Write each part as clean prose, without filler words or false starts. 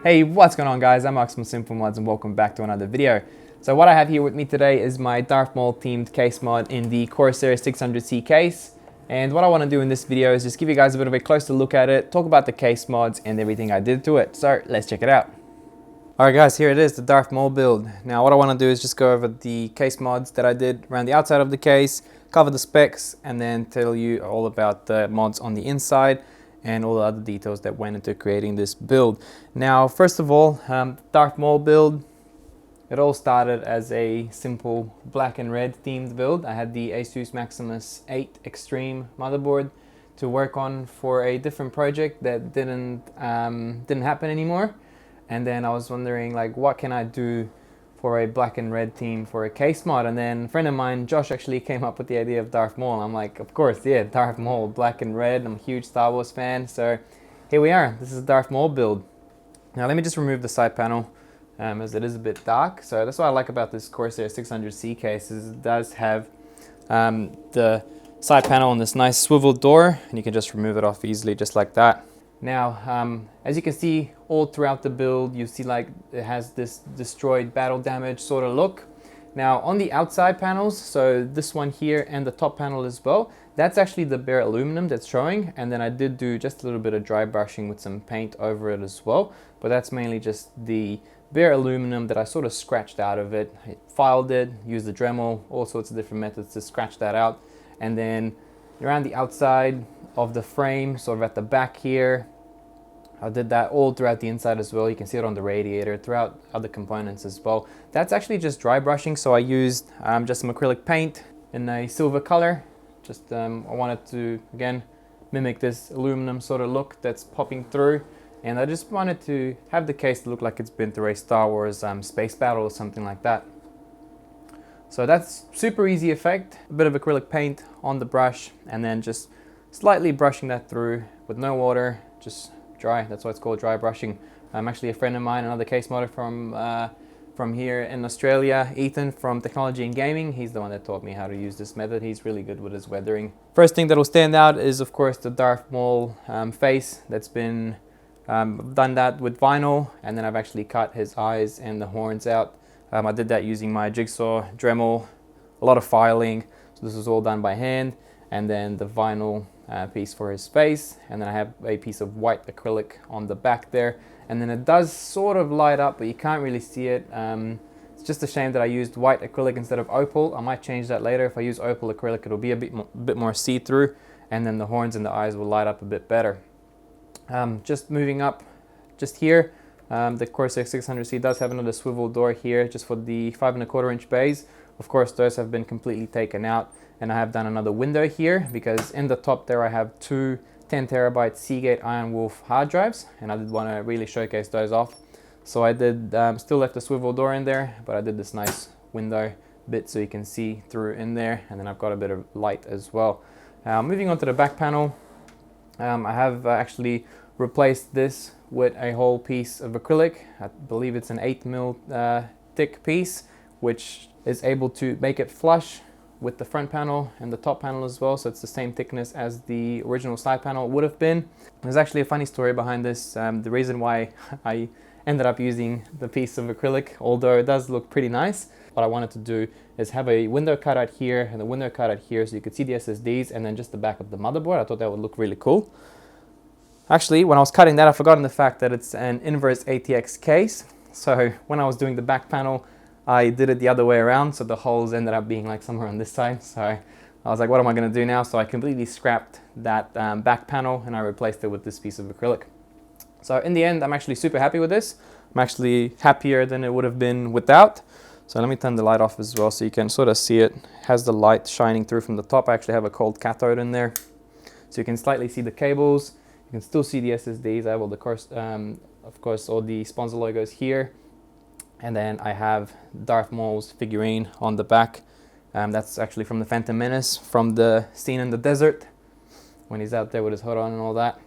Hey, what's going on guys? I'm MAXIMUS SIMPLEMODZ and welcome back to another video. So what I have here with me today is my Darth Maul themed case mod in the Corsair 600C case. And what I want to do in this video is just give you guys a bit of a closer look at it, talk about the case mods and everything I did to it. So let's check it out. Alright guys, here it is, the Darth Maul build. Now what I want to do is just go over the case mods that I did around the outside of the case, cover the specs, and then tell you all about the mods on the inside and all the other details that went into creating this build. Now, first of all, Darth Maul build, it all started as a simple black and red themed build. I had the ASUS MAXIMUS 8 Extreme motherboard to work on for a different project that didn't happen anymore. And then I was wondering, like, what can I do for a black and red theme for a case mod? And then a friend of mine, Josh, actually came up with the idea of Darth Maul. I'm like, of course, yeah, Darth Maul, black and red. I'm a huge Star Wars fan. So here we are. This is a Darth Maul build. Now let me just remove the side panel as it is a bit dark. So that's what I like about this Corsair 600C case is it does have the side panel on this nice swivel door, and you can just remove it off easily just like that. Now, as you can see all throughout the build, you see like it has this destroyed battle damage sort of look. Now on the outside panels, so this one here and the top panel as well, that's actually the bare aluminum that's showing, and then I did do just a little bit of dry brushing with some paint over it as well, but that's mainly just the bare aluminum that I sort of scratched out of it. I filed it, used the Dremel, all sorts of different methods to scratch that out, and then around the outside of the frame, sort of at the back here, I did that all throughout the inside as well. You can see it on the radiator, throughout other components as well. That's actually just dry brushing, so I used just some acrylic paint in a silver color. Just I wanted to, again, mimic this aluminum sort of look that's popping through. And I just wanted to have the case look like it's been through a Star Wars space battle or something like that. So that's super easy effect. A bit of acrylic paint on the brush and then just slightly brushing that through with no water, just dry. That's why it's called dry brushing. Actually a friend of mine, another case modder from here in Australia, Ethan from Technology and Gaming, he's the one that taught me how to use this method. He's really good with his weathering. First thing that will stand out is of course the Darth Maul face that's been done that with vinyl, and then I've actually cut his eyes and the horns out. I did that using my jigsaw Dremel, a lot of filing, so this was all done by hand, and then the vinyl piece for his face, and then I have a piece of white acrylic on the back there, and then it does sort of light up but you can't really see it. It's just a shame that I used white acrylic instead of opal. I might change that later. If I use opal acrylic it'll be a bit more see-through, and then the horns and the eyes will light up a bit better. Just moving up just here, the Corsair 600C does have another swivel door here just for the 5¼ inch bays. Of course those have been completely taken out, and I have done another window here because in the top there I have two 10TB Seagate IronWold hard drives, and I did want to really showcase those off. So I did still left the swivel door in there, but I did this nice window bit so you can see through in there, and then I've got a bit of light as well. Moving on to the back panel, I have actually replaced this with a whole piece of acrylic. I believe it's an 8mm thick piece, which is able to make it flush with the front panel and the top panel as well, so it's the same thickness as the original side panel would have been. There's actually a funny story behind this. The reason why I ended up using the piece of acrylic, although it does look pretty nice, what I wanted to do is have a window cutout here and a window cutout here so you could see the SSDs and then just the back of the motherboard. I thought that would look really cool. Actually, when I was cutting that, I forgot the fact that it's an inverse ATX case. So when I was doing the back panel, I did it the other way around, so the holes ended up being like somewhere on this side. So I was like, what am I going to do now? So I completely scrapped that back panel and I replaced it with this piece of acrylic. So in the end, I'm actually super happy with this. I'm actually happier than it would have been without. So let me turn the light off as well so you can sort of see it. It has the light shining through from the top. I actually have a cold cathode in there, so you can slightly see the cables. You can still see the SSDs. I have all the of course all the sponsor logos here, and then I have Darth Maul's figurine on the back. That's actually from the Phantom Menace, from the scene in the desert when he's out there with his hood on and all that.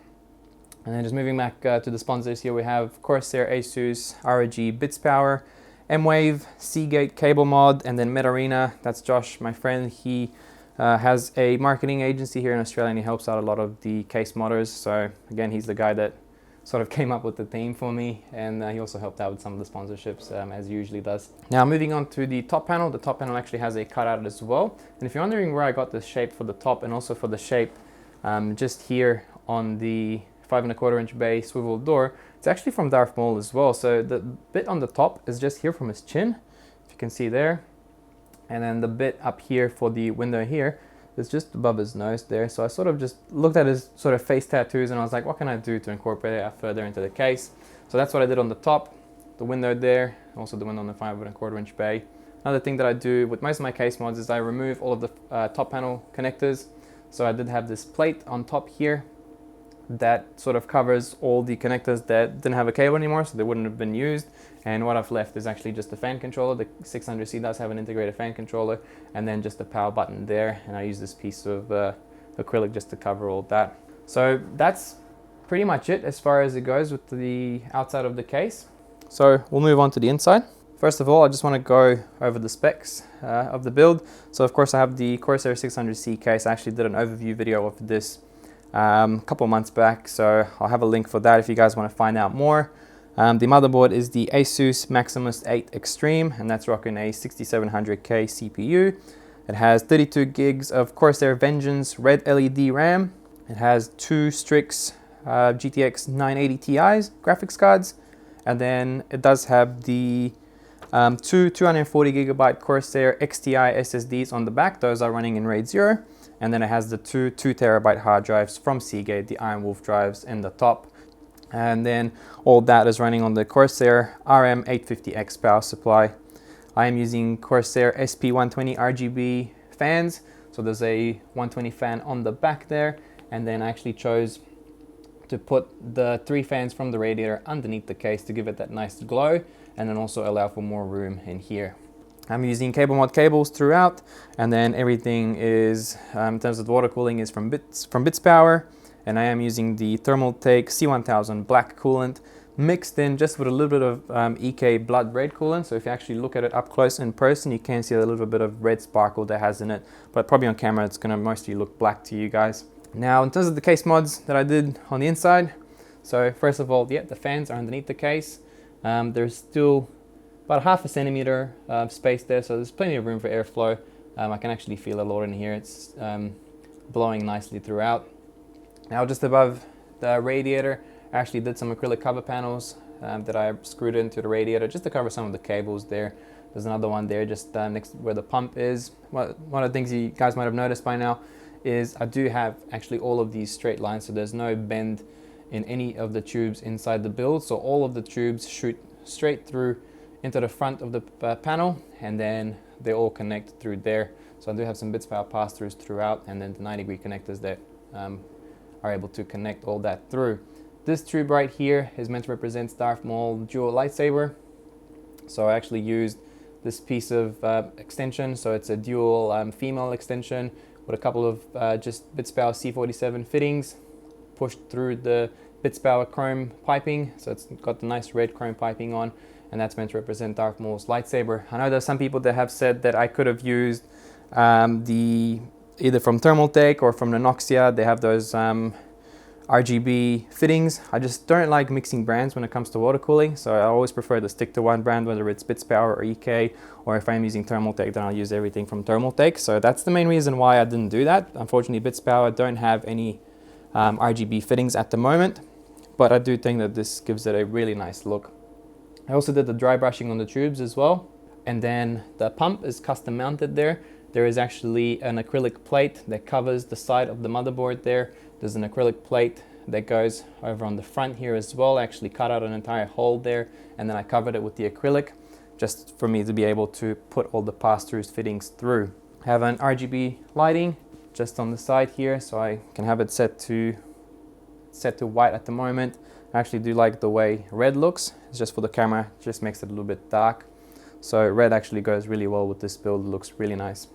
And then just moving back to the sponsors here, we have Corsair, ASUS, ROG, Bitspower, Mwave, Seagate, CableMod, and then MedArena. That's Josh, my friend. He has a marketing agency here in Australia and he helps out a lot of the case modders. So again, he's the guy that sort of came up with the theme for me, and he also helped out with some of the sponsorships as he usually does. Now moving on to the top panel. The top panel actually has a cutout as well, and if you're wondering where I got this shape for the top and also for the shape just here on the 5¼ inch bay swivel door, it's actually from Darth Maul as well. So the bit on the top is just here from his chin, if you can see there, and then the bit up here for the window here is just above his nose there. So I sort of just looked at his sort of face tattoos and I was like, what can I do to incorporate it further into the case? So that's what I did on the top, the window there, also the window on the 5¼ inch bay. Another thing that I do with most of my case mods is I remove all of the top panel connectors. So I did have this plate on top here that sort of covers all the connectors that didn't have a cable anymore, so they wouldn't have been used. And what I've left is actually just the fan controller. The 600C does have an integrated fan controller, and then just the power button there. And I use this piece of acrylic just to cover all that. So that's pretty much it as far as it goes with the outside of the case. So we'll move on to the inside. First of all, I just want to go over the specs of the build. So of course I have the Corsair 600C case. I actually did an overview video of this a couple months back, so I'll have a link for that if you guys want to find out more. The motherboard is the ASUS MAXIMUS 8 Extreme, and that's rocking a 6700K CPU. It has 32 gigs of Corsair Vengeance red LED RAM. It has 2 Strix GTX 980 Ti's graphics cards, and then it does have the two 240GB Corsair XTi SSDs on the back. Those are running in RAID 0. And then it has the two 2TB hard drives from Seagate, the IronWold drives in the top. And then all that is running on the Corsair RM850X power supply. I am using Corsair SP120 RGB fans. So there's a 120 fan on the back there. And then I actually chose to put the 3 fans from the radiator underneath the case to give it that nice glow, and then also allow for more room in here. I'm using CableMod cables throughout, and then everything is, in terms of the water cooling, is from Bitspower, and I am using the Thermaltake C1000 black coolant mixed in just with a little bit of EK blood red coolant. So if you actually look at it up close in person, you can see a little bit of red sparkle that has in it, but probably on camera it's going to mostly look black to you guys. Now in terms of the case mods that I did on the inside, so first of all, yeah, the fans are underneath the case. There's still about 1/2 centimeter space there, so there's plenty of room for airflow. I can actually feel a lot in here. It's blowing nicely throughout. Now just above the radiator, I actually did some acrylic cover panels that I screwed into the radiator just to cover some of the cables there. There's another one there just next where the pump is. One of the things you guys might have noticed by now is I do have actually all of these straight lines, so there's no bend in any of the tubes inside the build. So all of the tubes shoot straight through into the front of the panel, and then they all connect through there. So I do have some Bitspower pass-throughs throughout, and then the 90-degree connectors that are able to connect all that through. This tube right here is meant to represent Darth Maul dual lightsaber. So I actually used this piece of extension. So it's a dual female extension with a couple of just Bitspower C47 fittings pushed through the Bitspower chrome piping. So it's got the nice red chrome piping on, and that's meant to represent Darth Maul's lightsaber. I know there's some people that have said that I could have used either from Thermaltake or from the Noxia. They have those RGB fittings. I just don't like mixing brands when it comes to water cooling, so I always prefer to stick to one brand, whether it's Bitspower or EK, or if I'm using Thermaltake, then I'll use everything from Thermaltake. So that's the main reason why I didn't do that. Unfortunately, Bitspower don't have any RGB fittings at the moment, but I do think that this gives it a really nice look. I also did the dry brushing on the tubes as well. And then the pump is custom mounted there. There is actually an acrylic plate that covers the side of the motherboard there. There's an acrylic plate that goes over on the front here as well. I actually cut out an entire hole there, and then I covered it with the acrylic just for me to be able to put all the pass-throughs fittings through. I have an RGB lighting just on the side here, so I can have it set to white at the moment. I actually do like the way red looks. It's just for the camera, it just makes it a little bit dark. So red actually goes really well with this build. It looks really nice.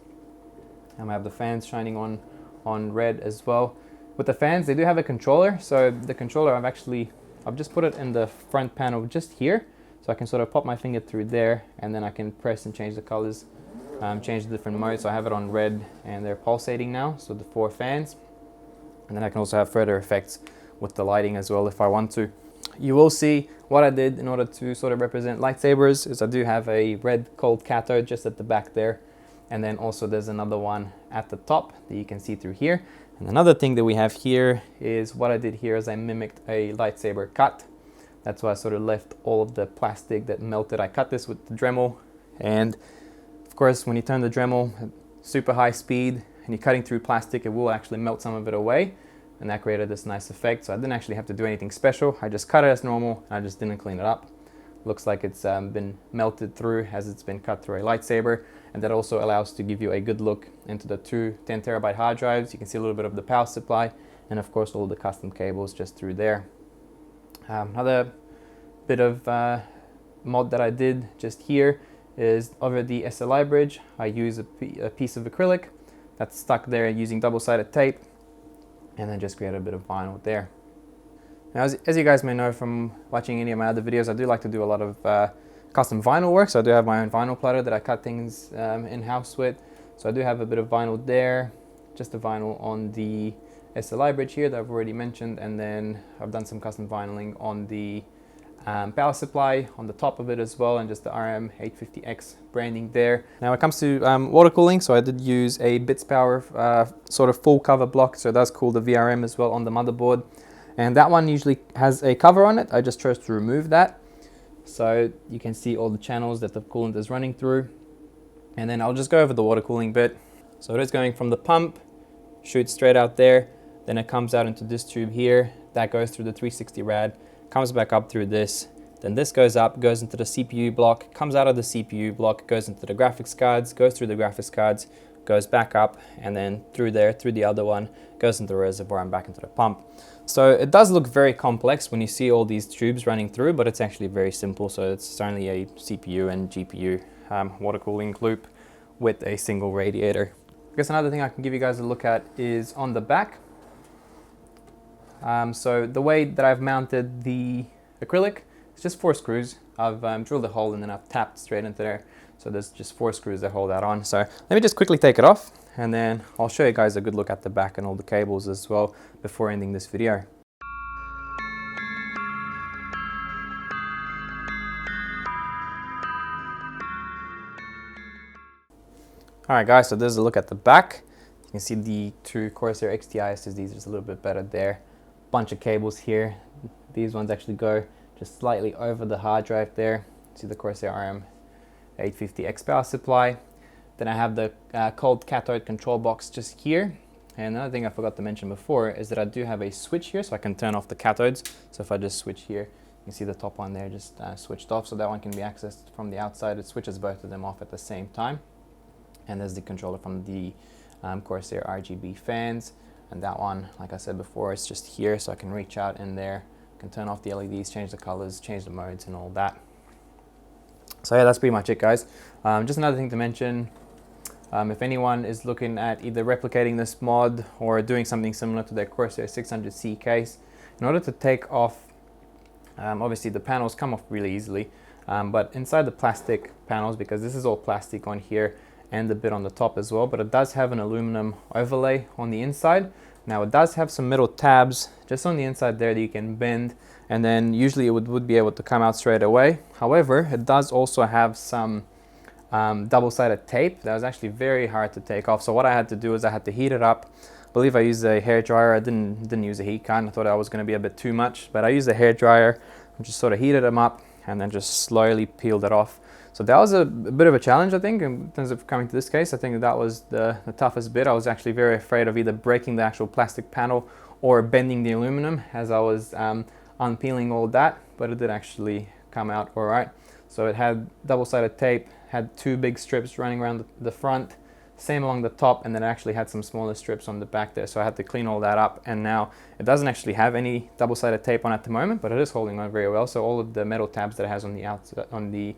And I have the fans shining on red as well. With the fans, they do have a controller. So the controller, I've just put it in the front panel just here. So I can sort of pop my finger through there, and then I can press and change the colors, change the different modes. So I have it on red, and they're pulsating now. So the 4 fans. And then I can also have further effects with the lighting as well if I want to. You will see what I did in order to sort of represent lightsabers is I do have a red cold cathode just at the back there. And then also there's another one at the top that you can see through here. And another thing that we have here is what I did here is I mimicked a lightsaber cut. That's why I sort of left all of the plastic that melted. I cut this with the Dremel. And of course, when you turn the Dremel at super high speed and you're cutting through plastic, it will actually melt some of it away. And that created this nice effect. So I didn't actually have to do anything special. I just cut it as normal and I just didn't clean it up. Looks like it's been melted through as it's been cut through a lightsaber. And that also allows to give you a good look into the two 10 terabyte hard drives. You can see a little bit of the power supply and of course all the custom cables just through there. Another bit of mod that I did just here is over the SLI bridge. I use a piece of acrylic that's stuck there using double-sided tape, and then just create a bit of vinyl there. Now, as you guys may know from watching any of my other videos, I do like to do a lot of custom vinyl work. So I do have my own vinyl platter that I cut things in-house with. So I do have a bit of vinyl there, just a vinyl on the SLI bridge here that I've already mentioned, and then I've done some custom vinyling on the power supply on the top of it as well, and just the RM850X branding there. Now when it comes to water cooling, so I did use a Bitspower sort of full cover block, so it does cool the VRM as well on the motherboard, and that one usually has a cover on it. I just chose to remove that, so you can see all the channels that the coolant is running through. And then I'll just go over the water cooling bit. So it is going from the pump, shoots straight out there, then it comes out into this tube here, that goes through the 360 rad, comes back up through this, then this goes up, goes into the CPU block, comes out of the CPU block, goes into the graphics cards, goes through the graphics cards, goes back up, and then through there, through the other one, goes into the reservoir and back into the pump. So it does look very complex when you see all these tubes running through, but it's actually very simple. So it's only a CPU and GPU water cooling loop with a single radiator. I guess another thing I can give you guys a look at is on the back. So the way that I've mounted the acrylic, it's just 4 screws. I've drilled a hole and then I've tapped straight into there. So there's just 4 screws that hold that on. So let me just quickly take it off, and then I'll show you guys a good look at the back and all the cables as well before ending this video. Alright guys, so there's a look at the back. You can see the 2 Corsair XTi SSDs, just a little bit better there. Bunch of cables here. These ones actually go just slightly over the hard drive there. See the Corsair RM850X power supply. Then I have the cold cathode control box just here. And another thing I forgot to mention before is that I do have a switch here, so I can turn off the cathodes. So if I just switch here, you can see the top one there just switched off, so that one can be accessed from the outside. It switches both of them off at the same time. And there's the controller from the Corsair RGB fans. And that one, like I said before, it's just here, so I can reach out in there, can turn off the LEDs, change the colors, change the modes and all that. So yeah, that's pretty much it, guys. Just another thing to mention, if anyone is looking at either replicating this mod or doing something similar to their Corsair 600C case, in order to take off, obviously the panels come off really easily, but inside the plastic panels, because this is all plastic on here and the bit on the top as well, but it does have an aluminum overlay on the inside. Now it does have some metal tabs just on the inside there that you can bend, and then usually it would be able to come out straight away. However, it does also have some double-sided tape that was actually very hard to take off. So what I had to do is I had to heat it up. I believe I used a hair dryer. I didn't use a heat gun. I thought that was going to be a bit too much, but I used a hair dryer and just sort of heated them up and then just slowly peeled it off. So that was a bit of a challenge, I think, in terms of coming to this case. I think that was the toughest bit. I was actually very afraid of either breaking the actual plastic panel or bending the aluminum as I was unpeeling all that, but it did actually come out all right. So it had double-sided tape, had 2 big strips running around the front, same along the top, and then it actually had some smaller strips on the back there. So I had to clean all that up, and now it doesn't actually have any double-sided tape on at the moment, but it is holding on very well. So all of the metal tabs that it has on the outside, on the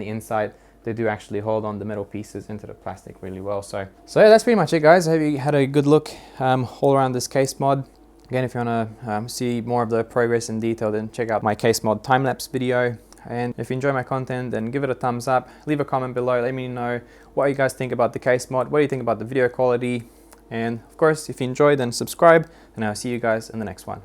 inside, they do actually hold on the metal pieces into the plastic really well. So yeah, that's pretty much it, guys. I hope you had a good look all around this case mod. Again, if you want to see more of the progress in detail, then check out my case mod time-lapse video. And if you enjoy my content, then give it a thumbs up, leave a comment below, let me know what you guys think about the case mod, what do you think about the video quality, and of course, if you enjoyed, then subscribe, and I'll see you guys in the next one.